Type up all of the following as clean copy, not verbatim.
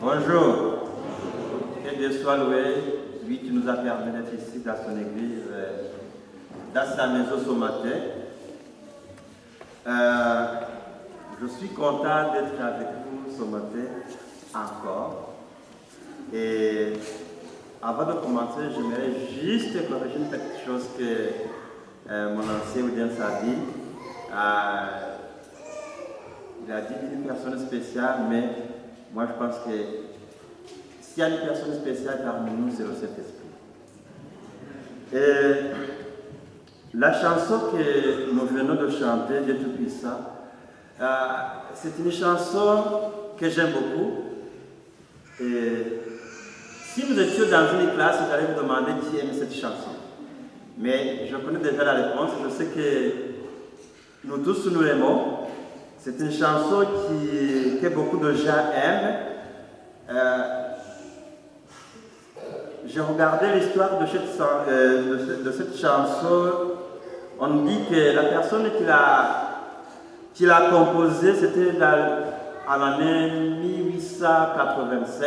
Bonjour. Que Dieu soit loué. Lui qui nous a permis d'être ici dans son église, dans sa maison ce matin. Je suis content d'être avec vous ce matin encore. Et avant de commencer, j'aimerais juste corriger une petite chose que mon ancien audience a dit. Il a dit une personne spéciale, mais moi je pense que s'il y a une personne spéciale parmi nous, c'est le Saint-Esprit. Et la chanson que nous venons de chanter, Dieu Tout-Puissant, c'est une chanson que j'aime beaucoup. Et si vous étiez dans une classe, j'allais vous demander qui aime cette chanson. Mais je connais déjà la réponse, je sais que nous tous nous l'aimons. C'est une chanson que beaucoup de gens aiment. J'ai regardé l'histoire de cette chanson. On dit que la personne qui l'a composée, c'était à l'année 1885.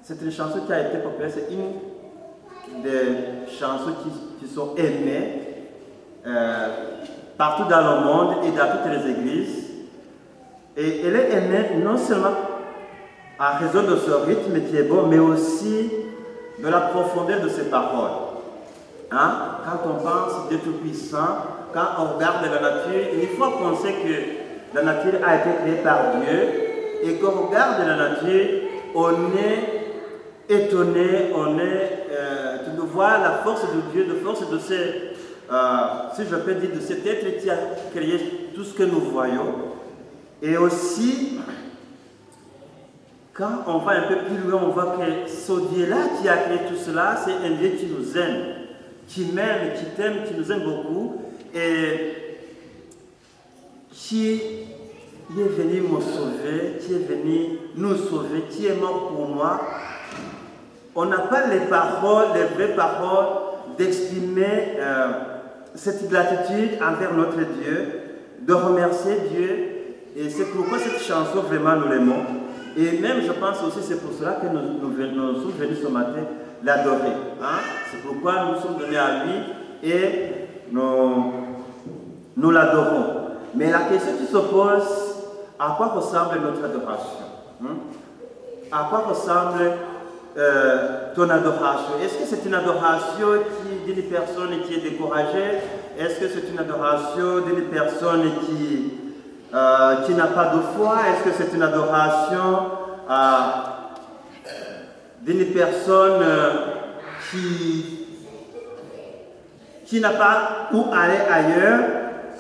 C'est une chanson qui a été populaire. C'est une des chansons qui sont aimées partout dans le monde et dans toutes les églises. Et elle est aimée non seulement à raison de ce rythme qui est beau, mais aussi de la profondeur de ses paroles. Hein? Quand on pense Dieu Tout-Puissant, quand on regarde la nature, il faut penser que la nature a été créée par Dieu et qu'on regarde la nature, on est étonné, de voir la force de Dieu, de force de si je peux dire, de cet être qui a créé tout ce que nous voyons. Et aussi, quand on va un peu plus loin, on voit que ce Dieu-là qui a créé tout cela, c'est un Dieu qui nous aime, qui m'aime, qui t'aime, qui nous aime beaucoup, et qui est venu me sauver, qui est venu nous sauver, qui est mort pour moi. On n'a pas les paroles, les vraies paroles d'exprimer cette gratitude envers notre Dieu, de remercier Dieu. Et c'est pourquoi cette chanson, vraiment, nous l'aimons. Et même, je pense aussi, c'est pour cela que nous sommes venus ce matin l'adorer. Hein? C'est pourquoi nous sommes donnés à lui et nous l'adorons. Mais la question qui se pose, à quoi ressemble notre adoration? Hein? À quoi ressemble ton adoration? Est-ce que c'est une adoration d'une personne qui est découragée? Est-ce que c'est une adoration d'une personne qui n'a pas de foi? Est-ce que c'est une adoration d'une personne qui n'a pas où aller ailleurs?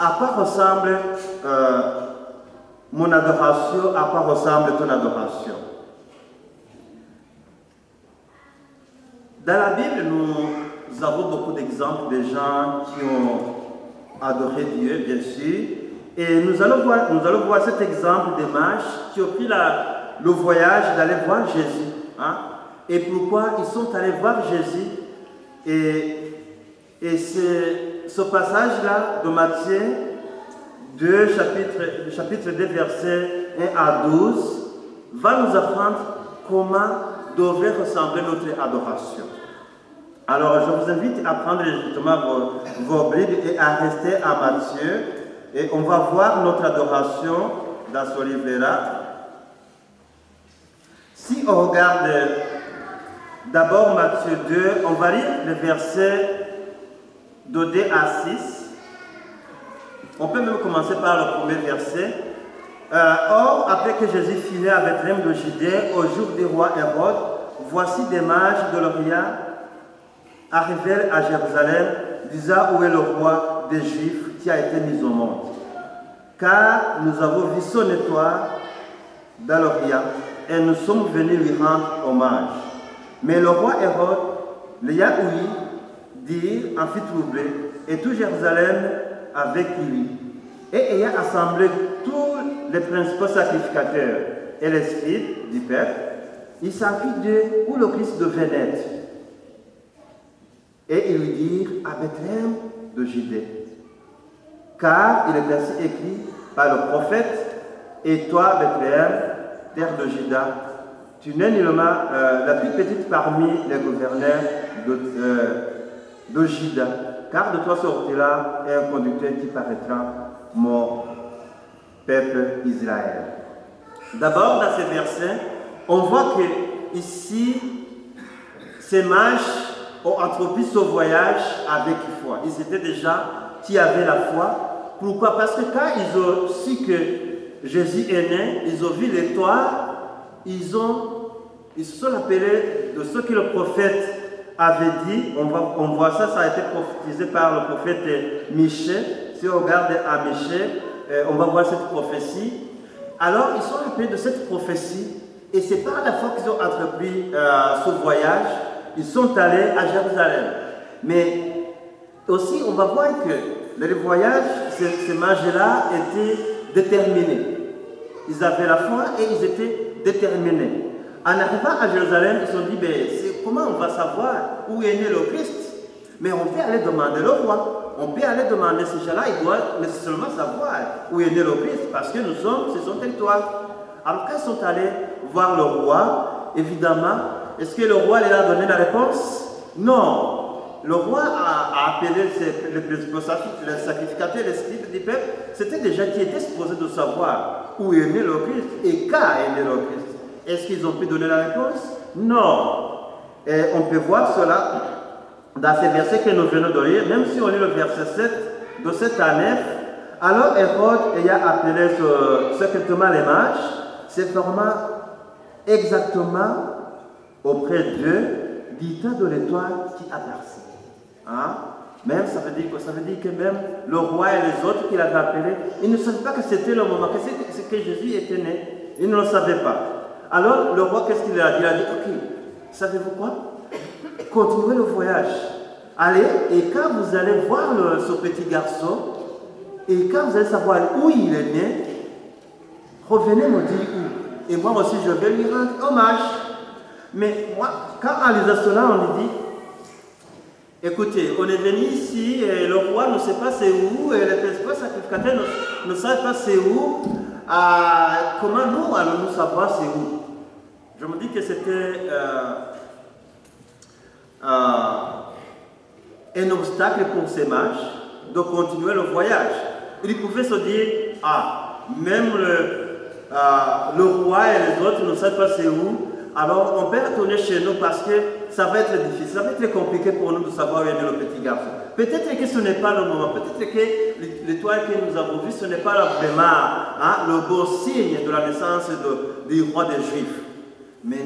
À quoi ressemble mon adoration? À quoi ressemble ton adoration? Dans la Bible, nous avons beaucoup d'exemples de gens qui ont adoré Dieu, bien sûr. Et nous allons voir cet exemple des mages qui ont pris le voyage d'aller voir Jésus. Hein? Et pourquoi ils sont allés voir Jésus? Et ce passage-là de Matthieu 2, chapitre 2, versets 1 à 12, va nous apprendre comment devrait ressembler notre adoration. Alors, je vous invite à prendre justement vos Bibles et à rester à Matthieu. Et on va voir notre adoration dans ce livre-là. Si on regarde d'abord Matthieu 2, on va lire le verset de 2 à 6. On peut même commencer par le premier verset. Or, après que Jésus finit à Bethléem de Judée, au jour du roi Hérode, voici des mages de l'Orient arrivèrent à Jérusalem, disant où est le roi des Juifs qui a été mis au monde. Car nous avons vu son étoile dans l'Orient et nous sommes venus lui rendre hommage. Mais le roi Hérode, l'ayant ouï, dit, en fit troubler, et tout Jérusalem avec lui. Et ayant assemblé tous les principaux sacrificateurs et les scribes du peuple, il s'enfuit d'eux où le Christ devait naître. Et ils lui dirent à Bethléem de Judée. Car il est ainsi écrit par le prophète, Et toi, Bethléem, terre de Juda, tu n'es nullement la plus petite parmi les gouverneurs de Juda, car de toi sortira un conducteur qui paraîtra mon peuple Israël. D'abord, dans ces versets, on voit que ici, ces mages ont entrepris ce voyage avec foi. Ils étaient déjà qui avaient la foi. Pourquoi? Parce que quand ils ont su que Jésus est né, ils ont vu l'étoile, ils se sont rappelés de ce que le prophète avait dit. On voit ça, ça a été prophétisé par le prophète Michée. Si on regarde à Michée, on va voir cette prophétie. Alors, ils sont rappelés de cette prophétie, et c'est par la foi qu'ils ont entrepris ce voyage. Ils sont allés à Jérusalem. Mais aussi, on va voir que le voyage, ces mages-là étaient déterminés. Ils avaient la foi et ils étaient déterminés. En arrivant à Jérusalem, ils se sont dit, comment on va savoir où est né le Christ? Mais on peut aller demander le roi. On peut aller demander ces gens-là, ils doivent nécessairement savoir où est né le Christ, parce que nous sommes sur son territoire. Alors quand ils sont allés voir le roi, évidemment, est-ce que le roi leur a donné la réponse? Non. Le roi a appelé les sacrificateurs, les scribes du peuple. C'était déjà qui était supposé de savoir où est né le Christ et quand est né le Christ. Est-ce qu'ils ont pu donner la réponse? Non. Et on peut voir cela dans ces versets que nous venons de lire, même si on lit le verset 7, de 7 à 9. Alors Hérode ayant appelé secrètement les mages, s'est formé exactement auprès d'eux du temps de l'étoile qui a percé. Hein? Même ça veut dire que même le roi et les autres qui l'avaient appelé, ils ne savaient pas que c'était le moment, que Jésus était né. Ils ne le savaient pas. Alors le roi, qu'est-ce qu'il a dit? Il a dit, ok, savez-vous quoi? Continuez le voyage. Allez, et quand vous allez voir ce petit garçon, et quand vous allez savoir où il est né, revenez me dire où. Et moi aussi, je vais lui rendre hommage. Mais moi, quand en lisant cela, on lui dit, écoutez, on est venu ici, et le roi ne sait pas c'est où, et les principaux sacrificateurs ne savent pas c'est où. Comment nous allons-nous savoir c'est où? Je me dis que c'était un obstacle pour ces mages de continuer le voyage. Ils pouvaient se dire, même le roi et les autres ne savent pas c'est où, alors on peut retourner chez nous parce que ça va être difficile, ça va être compliqué pour nous de savoir où est le petit garçon. Peut-être que ce n'est pas le moment, peut-être que l'étoile que nous avons vue, ce n'est pas vraiment le beau signe de la naissance du roi des Juifs. Mais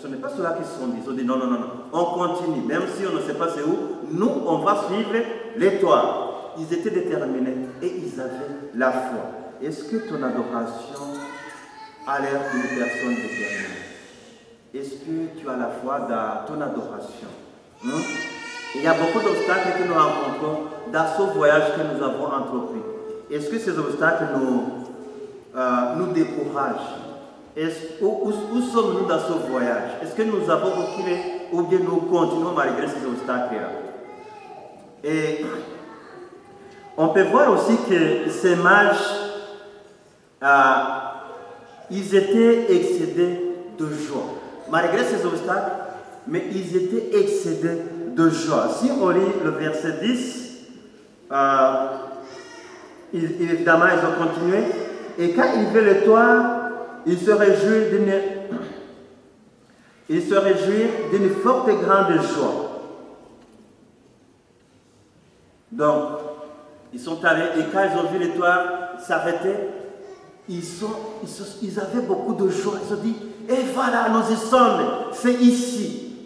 ce n'est pas cela qu'ils se sont dit. Ils ont dit non, on continue, même si on ne sait pas c'est où, nous on va suivre l'étoile. Ils étaient déterminés et ils avaient la foi. Est-ce que ton adoration a l'air d'une personne déterminée? Est-ce que tu as la foi dans ton adoration? Il y a beaucoup d'obstacles que nous rencontrons dans ce voyage que nous avons entrepris. Est-ce que ces obstacles nous découragent? Où sommes-nous dans ce voyage? Est-ce que nous avons reculé ou bien nous continuons malgré ces obstacles-là? Et on peut voir aussi que ces mages, ils étaient excédés de joie. Malgré ces obstacles, mais ils étaient excédés de joie. Si on lit le verset 10, évidemment, ils ont continué. Et quand ils virent l'étoile, ils se réjouirent d'une forte et grande joie. Donc, ils sont allés et quand ils ont vu l'étoile s'arrêter, ils avaient beaucoup de joie. Ils ont dit, et voilà, nous y sommes, c'est ici.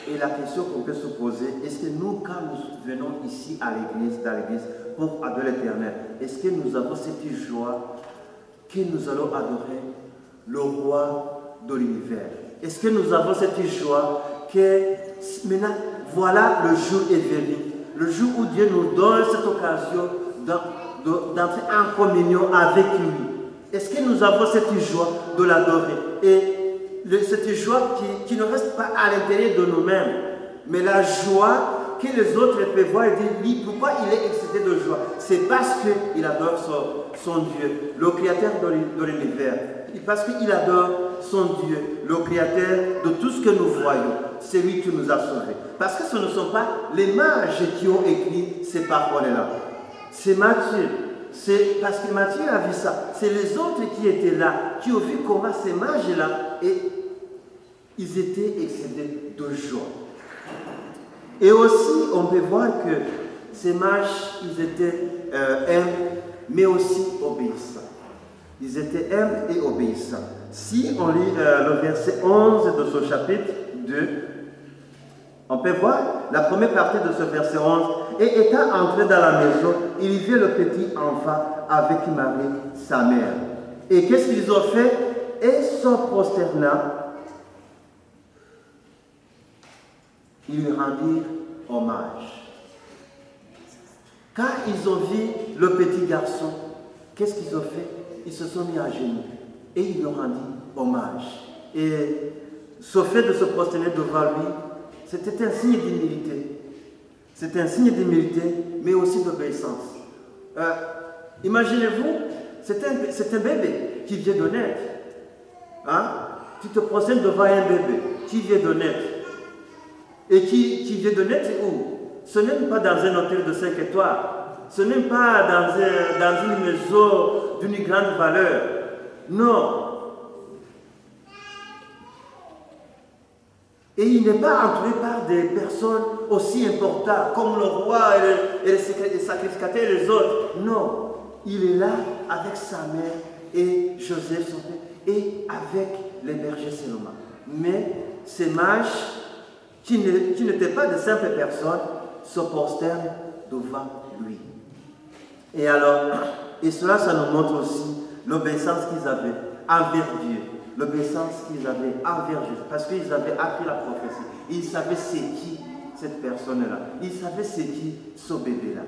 Et la question qu'on peut se poser, est-ce que nous, quand nous venons ici à l'église, dans l'église, pour adorer l'Éternel, est-ce que nous avons cette joie que nous allons adorer le roi de l'univers? Est-ce que nous avons cette joie que maintenant, voilà, le jour est venu, le jour où Dieu nous donne cette occasion d'entrer en communion avec lui? Est-ce que nous avons cette joie de l'adorer? Et cette joie qui ne reste pas à l'intérieur de nous-mêmes, mais la joie que les autres peuvent voir et dire, lui, pourquoi il est excité de joie? C'est parce qu'il adore son Dieu, le créateur de l'univers. Parce qu'il adore son Dieu, le créateur de tout ce que nous voyons. C'est lui qui nous a sauvés. Parce que ce ne sont pas les mages qui ont écrit ces paroles-là. C'est Matthieu. C'est parce que Matthieu a vu ça. C'est les autres qui étaient là, qui ont vu comment ces mages-là, et ils étaient excédés de joie. Et aussi, on peut voir que ces mages, ils étaient humbles, mais aussi obéissants. Ils étaient humbles et obéissants. Si on lit le verset 11 de ce chapitre 2, on peut voir la première partie de ce verset 11. Et étant entré dans la maison, il vit le petit enfant avec Marie, sa mère. Et qu'est-ce qu'ils ont fait? Et se prosternant, ils lui rendirent hommage. Quand ils ont vu le petit garçon, qu'est-ce qu'ils ont fait? Ils se sont mis à genoux et ils lui ont rendu hommage. Et ce fait de se prosterner devant lui, c'était un signe d'humilité. C'était un signe d'humilité, mais aussi d'obéissance. Imaginez-vous, c'est un bébé qui vient de naître. Hein? Tu te prosternes devant un bébé qui vient de naître. Et qui vient de naître où? Ce n'est pas dans un hôtel de 5 étoiles. Ce n'est pas dans une maison d'une grande valeur. Non. Et il n'est pas entouré par des personnes aussi importantes comme le roi et les sacrificateurs et les autres. Non. Il est là avec sa mère et Joseph, son père, et avec les bergers Salomon. Mais ces mages, qui n'étaient pas de simples personnes, se prosternent devant lui. Et alors, et cela, ça nous montre aussi l'obéissance qu'ils avaient envers Dieu, l'obéissance qu'ils avaient envers Jésus, parce qu'ils avaient appris la prophétie. Ils savaient c'est qui cette personne-là. Ils savaient c'est qui ce bébé-là.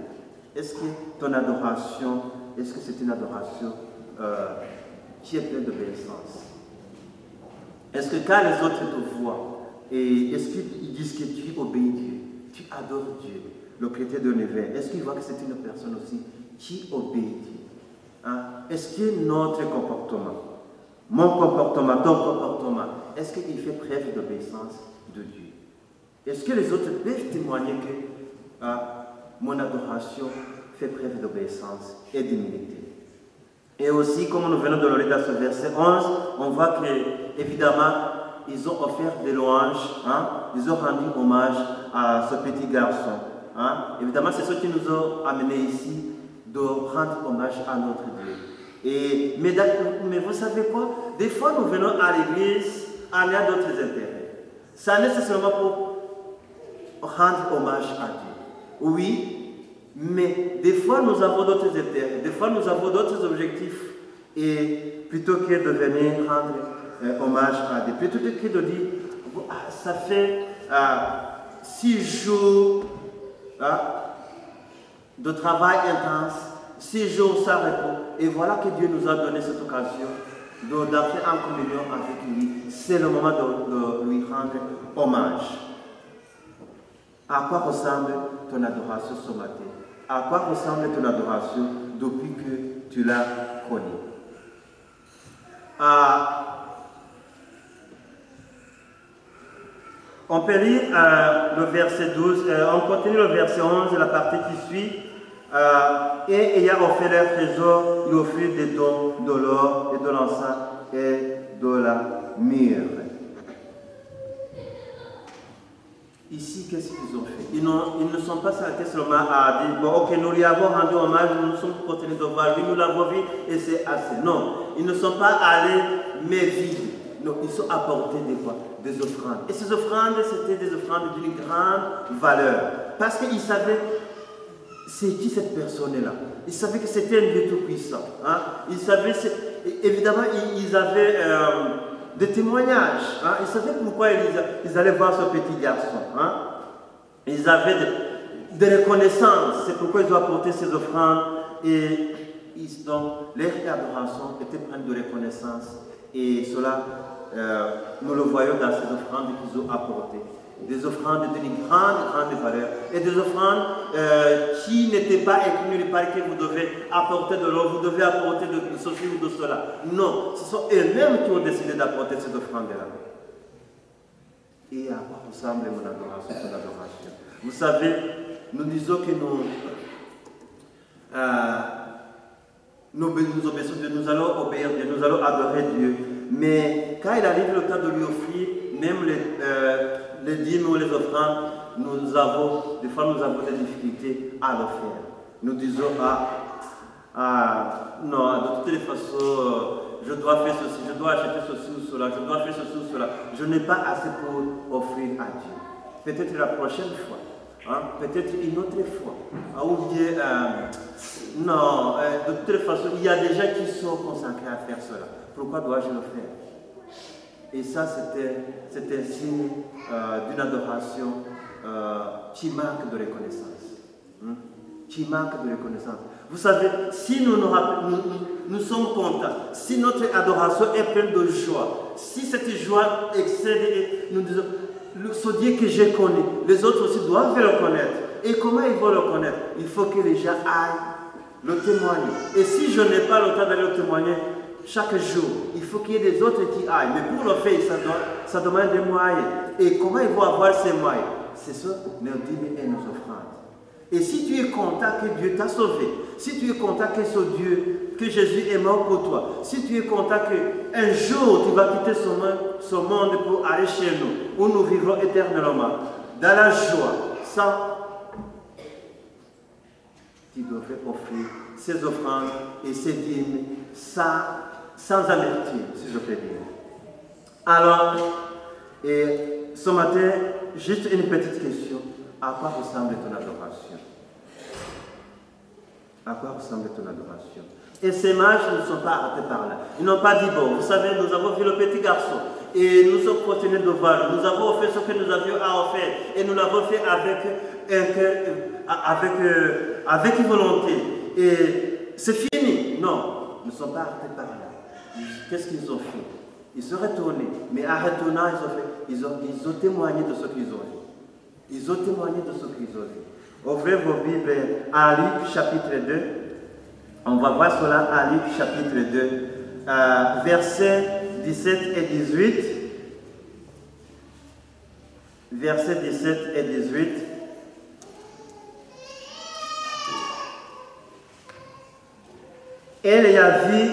Est-ce que ton adoration, est-ce que c'est une adoration qui est pleine d'obéissance? Est-ce que quand les autres te voient, et est-ce qu'ils disent que tu obéis Dieu, tu adores Dieu, le créateur de l'univers? Est-ce qu'ils voient que c'est une personne aussi qui obéit Dieu? Hein? Est-ce que notre comportement, mon comportement, ton comportement, est-ce qu'il fait preuve d'obéissance de Dieu? Est-ce que les autres peuvent témoigner que mon adoration fait preuve d'obéissance et d'humilité? Et aussi, comme nous venons de le lire dans ce verset 11, on voit que, évidemment, ils ont offert des louanges, hein? Ils ont rendu hommage à ce petit garçon. Hein? Évidemment, c'est ce qui nous a amenés ici, de rendre hommage à notre Dieu. Mais vous savez quoi? Des fois, nous venons à l'église en ayant d'autres intérêts. Ça n'est seulement pour rendre hommage à Dieu. Oui, mais des fois, nous avons d'autres intérêts. Des fois, nous avons d'autres objectifs. Et plutôt que de venir rendre hommage à Dieu, plutôt que de dire, ça fait 6 jours de travail intense, 6 jours sans repos, et voilà que Dieu nous a donné cette occasion d'entrer en communion avec lui. C'est le moment de lui rendre hommage. À quoi ressemble ton adoration ce matin? À quoi ressemble ton adoration depuis que tu l'as connue? On peut lire le verset 12, on continue le verset 11, la partie qui suit. Et ayant offert leur trésor, ils offrirent des dons de l'or et de l'encens et de la myrrhe. Ici, qu'est-ce qu'ils ont fait? Ils ne sont pas s'arrêtés seulement à dire, bon, ok, nous lui avons rendu hommage, nous nous sommes contenus devant lui, nous l'avons vu et c'est assez. Non, ils ne sont pas allés mais vides. Non, ils sont apportés des quoi? Des offrandes. Et ces offrandes, c'était des offrandes d'une grande valeur. Parce qu'ils savaient c'est qui cette personne-là. Ils savaient que c'était un Dieu tout-puissant. Hein? Ils savaient, évidemment, ils avaient des témoignages. Hein? Ils savaient pourquoi ils allaient voir ce petit garçon. Hein? Ils avaient des reconnaissances. C'est pourquoi ils ont apporté ces offrandes. Et donc, leur adoration était pleine de reconnaissance. Et cela, nous le voyons dans ces offrandes qu'ils ont apportées. Des offrandes d'une grande valeur. Et des offrandes qui n'étaient pas écrites nulle part que vous devez apporter de l'eau, vous devez apporter de ceci ou de cela. Non, ce sont eux-mêmes qui ont décidé d'apporter ces offrandes-là. Et à quoi ressemble mon adoration, ton adoration? Vous savez, nous disons que nous obéissons Dieu, nous allons obéir Dieu, nous allons adorer Dieu. Mais quand il arrive le temps de lui offrir, même les dîmes ou les offrandes, des fois nous avons des difficultés à le faire. Nous disons, non, de toutes les façons, je dois faire ceci, je dois acheter ceci ou cela, je dois faire ceci ou cela. Je n'ai pas assez pour offrir à Dieu. Peut-être la prochaine fois. Hein? Peut-être une autre fois. Ou bien, non, de toute façon, il y a des gens qui sont consacrés à faire cela. Pourquoi dois-je le faire? Et ça, c'était un signe d'une adoration qui manque de reconnaissance. Hein? Qui manque de reconnaissance. Vous savez, si nous sommes contents, si notre adoration est pleine de joie, si cette joie excède, nous disons, ce Dieu que j'ai connu, les autres aussi doivent le connaître. Et comment ils vont le connaître? Il faut que les gens aillent le témoigner. Et si je n'ai pas le temps d'aller le témoigner chaque jour, il faut qu'il y ait des autres qui aillent. Mais pour le faire, ça demande des moyens. Et comment ils vont avoir ces moyens? C'est ça, nos dîmes et nos offrandes. Et si tu es content que Dieu t'a sauvé, si tu es content que ce Dieu, que Jésus est mort pour toi, si tu es content qu'un jour tu vas quitter ce monde pour aller chez nous, où nous vivrons éternellement, dans la joie, tu devrais offrir ces offrandes et ces dîmes sans amertume, si je peux dire. Alors, ce matin, juste une petite question. À quoi ressemble ton adoration? À quoi ressemble ton adoration? Et ces mages ne sont pas arrêtés par là. Ils n'ont pas dit, bon, vous savez, nous avons vu le petit garçon et nous sommes continués devant lui. Nous avons fait ce que nous avions à faire et nous l'avons fait avec volonté. Et c'est fini. Non, ils ne sont pas arrêtés par là. Qu'est-ce qu'ils ont fait? Ils se retournés. Mais en retournant, ils ont témoigné de ce qu'ils ont vu. Ils ont témoigné de ce qu'ils ont vu. Ouvrez vos Bibles à Luc chapitre 2. On va voir cela à Luc chapitre 2, versets 17 et 18. Versets 17 et 18. Elle y a vu,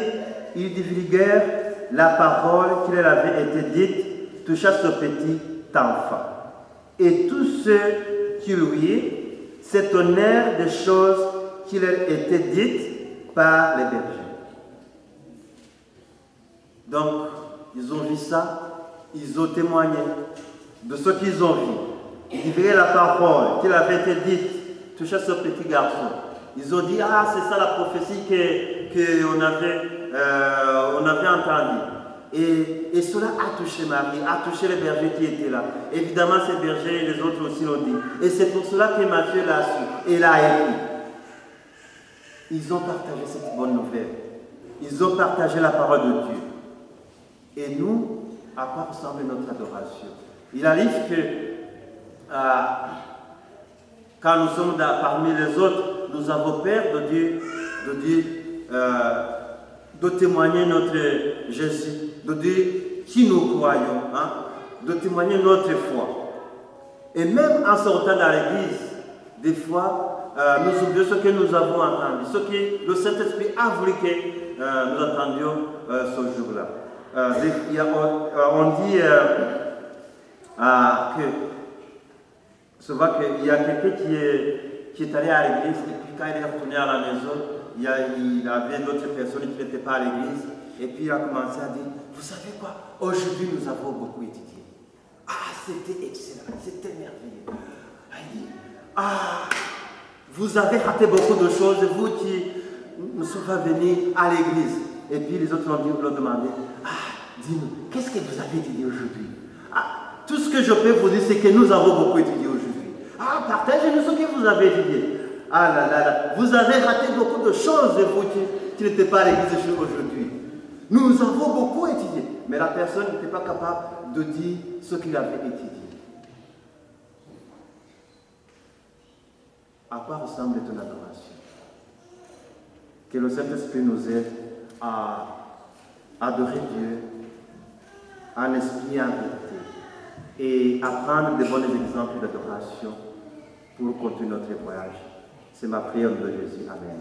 ils divulguèrent la parole qui leur avait été dite, toucha ce petit enfant. Et tous ceux qui l'ouïrent s'étonnèrent des choses qui leur étaient dites par les bergers. Donc, ils ont vu ça, ils ont témoigné de ce qu'ils ont vu. Ils divulguaient la parole qui leur avait été dite, toucha ce petit garçon. Ils ont dit, c'est ça la prophétie qu'on avait entendue. Et cela a touché Marie, a touché les bergers qui étaient là. Évidemment, ces bergers et les autres aussi l'ont dit. Et c'est pour cela que Matthieu l'a su et l'a écrit. Ils ont partagé cette bonne nouvelle. Ils ont partagé la parole de Dieu. Et nous, à quoi ressemble notre adoration? Il arrive que quand nous sommes parmi les autres, nous avons peur de témoigner notre Jésus, de dire qui nous croyons, hein, de témoigner notre foi. Et même en sortant dans l'église, des fois, nous oublions ce que nous avons entendu, ce que le Saint-Esprit a voulu que nous entendions ce jour-là. On dit souvent qu'il y a quelqu'un qui est allé à l'église et puis quand il est retourné à la maison, il y avait d'autres personnes qui n'étaient pas à l'église et puis il a commencé à dire, vous savez quoi, aujourd'hui nous avons beaucoup étudié. C'était excellent, c'était merveilleux. Il dit, vous avez raté beaucoup de choses, vous qui ne sont pas venus à l'église. Et puis les autres l'ont demandé, dis-nous, qu'est-ce que vous avez étudié aujourd'hui? Tout ce que je peux vous dire, c'est que nous avons beaucoup étudié aujourd'hui. Partagez-nous ce que vous avez étudié. Vous avez raté beaucoup de choses, vous qui n'étiez pas à l'église aujourd'hui. Nous avons beaucoup étudié. Mais la personne n'était pas capable de dire ce qu'il avait étudié. à quoi ressemble ton adoration. Que le Saint-Esprit nous aide à adorer Dieu en esprit et en vérité et à prendre de bons exemples d'adoration pour continuer notre voyage. C'est ma prière de Jésus. Amen.